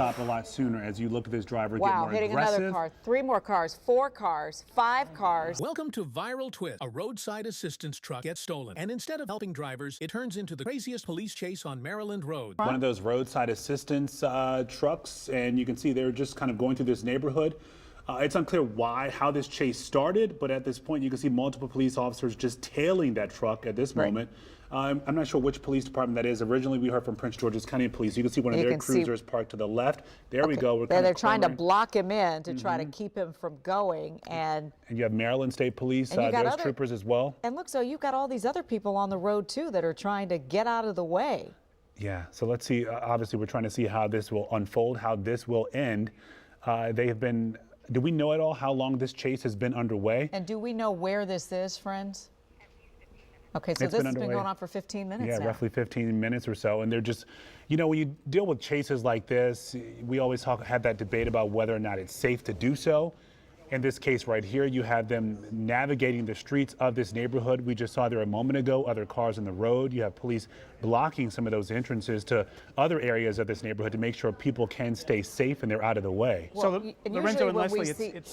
Stop a lot sooner as you look at this driver get Wow, more hitting aggressive. another car, 3 more cars, 4 cars, 5 cars. Welcome to Viral Twist. A roadside assistance truck gets stolen, and instead of helping drivers, it turns into the craziest police chase on Maryland roads. One of those roadside assistance trucks, and you can see they're just kind of going through this neighborhood. It's unclear how this chase started, but at this point you can see multiple police officers just tailing that truck at this moment. I'm not sure which police department that is. Originally, we heard from Prince George's County Police. You can see one of their cruisers parked to the left. There we go. They're trying to block him in to try to keep him from going. And you have Maryland State Police, those troopers as well. And look, so you've got all these other people on the road, too, that are trying to get out of the way. Yeah, so let's see. Obviously, we're trying to see how this will unfold, how this will end. They have been... Do we know at all how long this chase has been underway? And do we know where this is, friends? Okay, so this has been going on for 15 minutes now. Yeah, roughly 15 minutes or so. And they're just, you know, when you deal with chases like this, we always have that debate about whether or not it's safe to do so. In this case right here, you have them navigating the streets of this neighborhood. We just saw there a moment ago, other cars on the road. You have police blocking some of those entrances to other areas of this neighborhood to make sure people can stay safe and they're out of the way. Well, so Lorenzo and Leslie,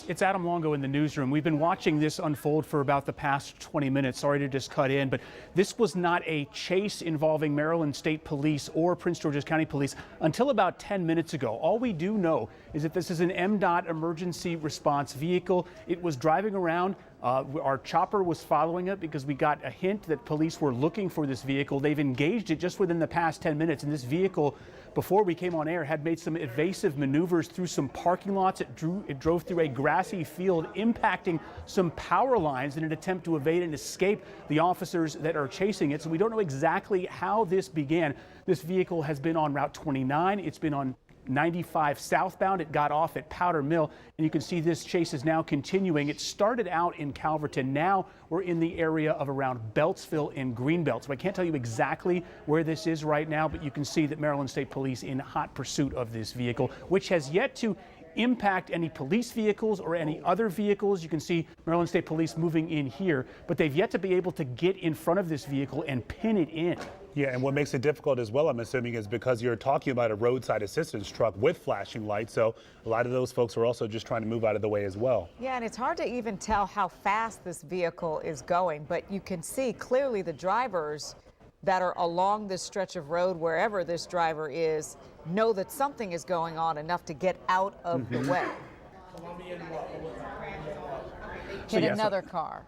it's Adam Longo in the newsroom. We've been watching this unfold for about the past 20 minutes. Sorry to just cut in, but this was not a chase involving Maryland State Police or Prince George's County Police until about 10 minutes ago. All we do know is that this is an MDOT emergency response vehicle. It was driving around. Our chopper was following it because we got a hint that police were looking for this vehicle. They've engaged it just within the past 10 minutes, and this vehicle, before we came on air, had made some evasive maneuvers through some parking lots. It drove through a grassy field, impacting some power lines in an attempt to evade and escape the officers that are chasing it. So we don't know exactly how this began. This vehicle has been on Route 29. It's been on 95 southbound. It got off at Powder Mill, and you can see this chase is now continuing. It started out in Calverton. Now we're in the area of around Beltsville and Greenbelt. So I can't tell you exactly where this is right now, but you can see that Maryland State Police in hot pursuit of this vehicle, which has yet to impact any police vehicles or any other vehicles. You can see Maryland State Police moving in here, but they've yet to be able to get in front of this vehicle and pin it in. Yeah, and what makes it difficult as well, I'm assuming, is because you're talking about a roadside assistance truck with flashing lights, so a lot of those folks are also just trying to move out of the way as well. Yeah, and it's hard to even tell how fast this vehicle is going, but you can see clearly the drivers that are along this stretch of road, wherever this driver is, know that something is going on enough to get out of the way. Hit another car.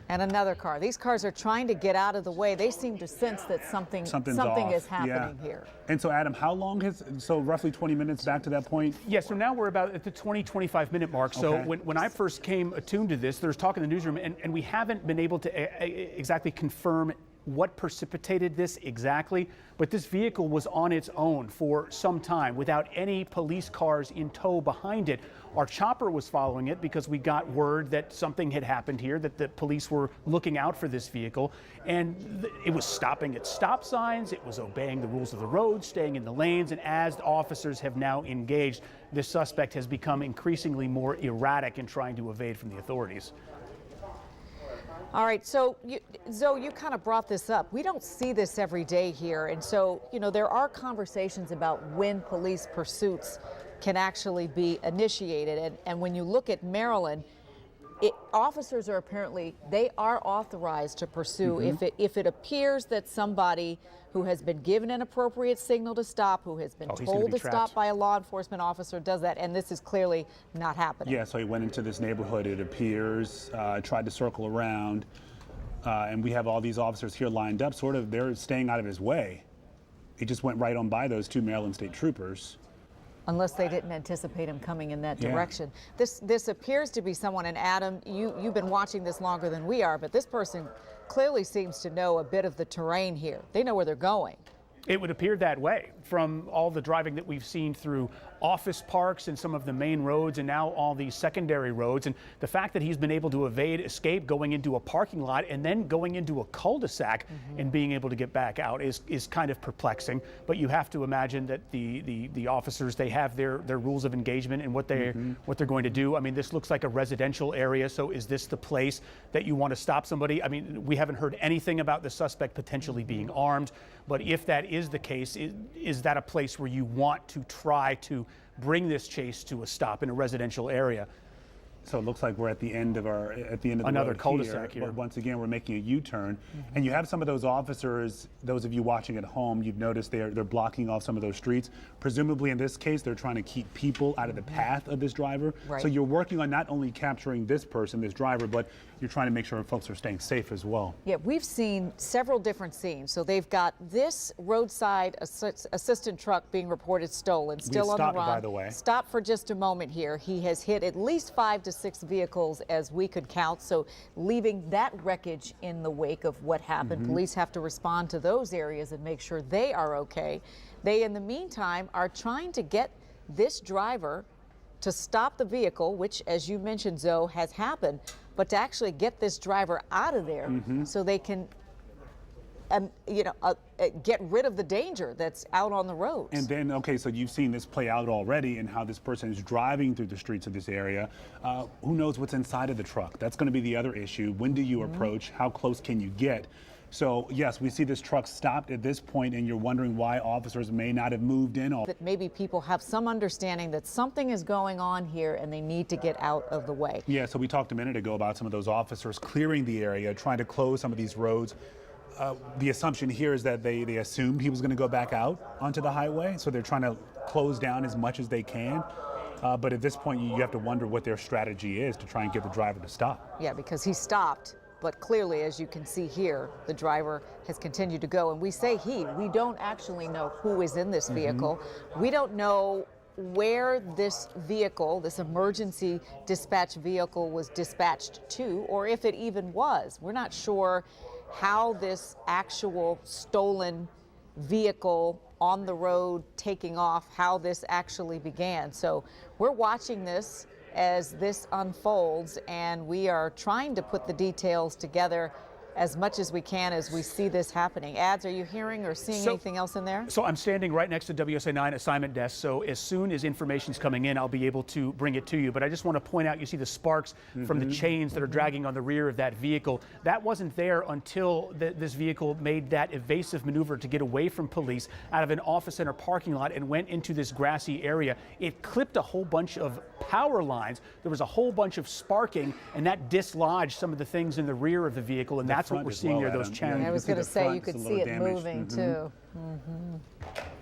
And another car. These cars are trying to get out of the way. They seem to sense that something is happening here. And so, Adam, how long so roughly 20 minutes back to that point? Yeah, so now we're about at the 20-25 minute mark. So when I first came attuned to this, there's talk in the newsroom, and we haven't been able to exactly confirm what precipitated this exactly, but this vehicle was on its own for some time without any police cars in tow behind it. Our chopper was following it because we got word that something had happened here, that the police were looking out for this vehicle, and it was stopping at stop signs, it was obeying the rules of the road, staying in the lanes, and as officers have now engaged, this suspect has become increasingly more erratic in trying to evade from the authorities. All right, so Zoe, you kind of brought this up. We don't see this every day here, and so, you know, there are conversations about when police pursuits can actually be initiated, and when you look at Maryland, officers are they are authorized to pursue if it appears that somebody who has been given an appropriate signal to stop, who has been told to stop by a law enforcement officer, does that, and this is clearly not happening. Yeah, so he went into this neighborhood, it appears, tried to circle around, and we have all these officers here lined up, they're staying out of his way. He just went right on by those 2 Maryland State troopers. Unless they didn't anticipate him coming in that direction. This appears to be someone, and Adam, you've been watching this longer than we are, but this person clearly seems to know a bit of the terrain here. They know where they're going. It would appear that way from all the driving that we've seen through office parks and some of the main roads and now all these secondary roads. And the fact that he's been able to escape going into a parking lot and then going into a cul-de-sac and being able to get back out is kind of perplexing. But you have to imagine that the officers, they have their rules of engagement and what they're going to do. I mean, this looks like a residential area. So is this the place that you want to stop somebody? I mean, we haven't heard anything about the suspect potentially being armed. But if that is the case, is is that a place where you want to try to bring this chase to a stop in a residential area? So it looks like we're at the end of the Another road cul-de-sac here. But once again, we're making a U-turn, and you have some of those officers. Those of you watching at home, you've noticed they're blocking off some of those streets. Presumably, in this case, they're trying to keep people out of the path of this driver. Right. So you're working on not only capturing this person, this driver, but you're trying to make sure folks are staying safe as well. Yeah, we've seen several different scenes. So they've got this roadside assistant truck being reported stolen, still on the run. By the way. Stop for just a moment here. He has hit at least 5 to 6 vehicles as we could count, so leaving that wreckage in the wake of what happened. Police have to respond to those areas and make sure they are okay. They, in the meantime, are trying to get this driver to stop the vehicle, which, as you mentioned, Zoe, has happened, but to actually get this driver out of there so they can get rid of the danger that's out on the roads. And then, okay, so you've seen this play out already and how this person is driving through the streets of this area. Who knows what's inside of the truck? That's going to be the other issue. When do you approach? How close can you get? So, yes, we see this truck stopped at this point, and you're wondering why officers may not have moved in. That maybe people have some understanding that something is going on here and they need to get out of the way. Yeah, so we talked a minute ago about some of those officers clearing the area, trying to close some of these roads. The assumption here is that they assumed he was going to go back out onto the highway, so they're trying to close down as much as they can. But at this point, you have to wonder what their strategy is to try and get the driver to stop. Yeah, because he stopped, but clearly, as you can see here, the driver has continued to go. And we say we don't actually know who is in this vehicle. We don't know where this vehicle, this emergency dispatch vehicle, was dispatched to, or if it even was. We're not sure how this actual stolen vehicle on the road taking off, how this actually began. So we're watching this as this unfolds, and we are trying to put the details together as much as we can as we see this happening. Ads, are you hearing or seeing anything else in there? So I'm standing right next to WSA 9 assignment desk, so as soon as information's coming in, I'll be able to bring it to you. But I just want to point out, you see the sparks from the chains that are dragging on the rear of that vehicle. That wasn't there until this vehicle made that evasive maneuver to get away from police out of an office center parking lot and went into this grassy area. It clipped a whole bunch of power lines. There was a whole bunch of sparking, and that dislodged some of the things in the rear of the vehicle, and that's what we're seeing there, those channels. I was going to say, you could see it moving too.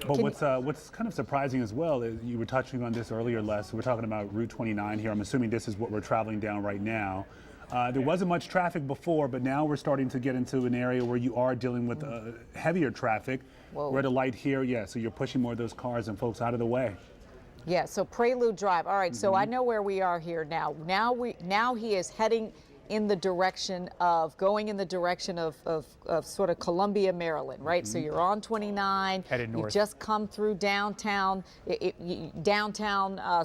But what's kind of surprising as well is you were touching on this earlier, Les. We're talking about Route 29 here. I'm assuming this is what we're traveling down right now. There wasn't much traffic before, but now we're starting to get into an area where you are dealing with heavier traffic. Whoa. We're at a light here, yeah, so you're pushing more of those cars and folks out of the way. Yeah, so Prelude Drive. All right, so I know where we are here now. Now he is heading in the direction of sort of Columbia, Maryland, right? So you're on 29. Headed north. You've just come through downtown,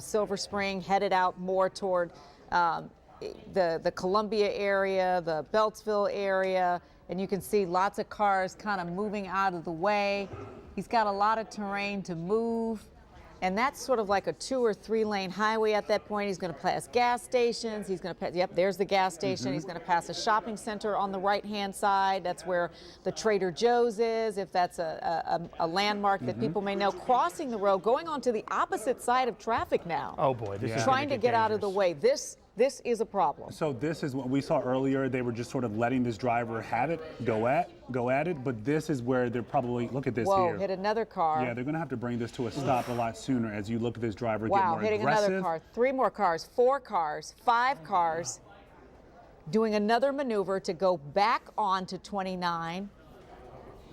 Silver Spring, headed out more toward the Columbia area, the Beltsville area, and you can see lots of cars kind of moving out of the way. He's got a lot of terrain to move. And that's sort of like a 2 or 3 lane highway at that point. He's going to pass gas stations. He's going to pass, yep, there's the gas station. He's going to pass a shopping center on the right-hand side. That's where the Trader Joe's is, if that's a landmark that people may know. Crossing the road, going onto the opposite side of traffic now. Oh boy, this is trying to get out of the way. This is a problem. So this is what we saw earlier. They were just sort of letting this driver have it, go at it. But this is where they're probably, look at this here. Whoa, hit another car. Yeah, they're going to have to bring this to a stop a lot sooner as you look at this driver get more hitting aggressive. Another car, 3 more cars, 4 cars, 5 cars, doing another maneuver to go back onto 29.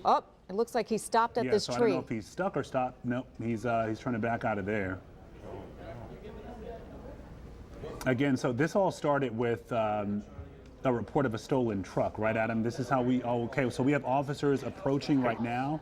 Oh, it looks like he stopped at this so tree. I don't know if he's stuck or stopped. Nope, he's trying to back out of there. Again, so this all started with a report of a stolen truck, right, Adam? This is how so we have officers approaching right now.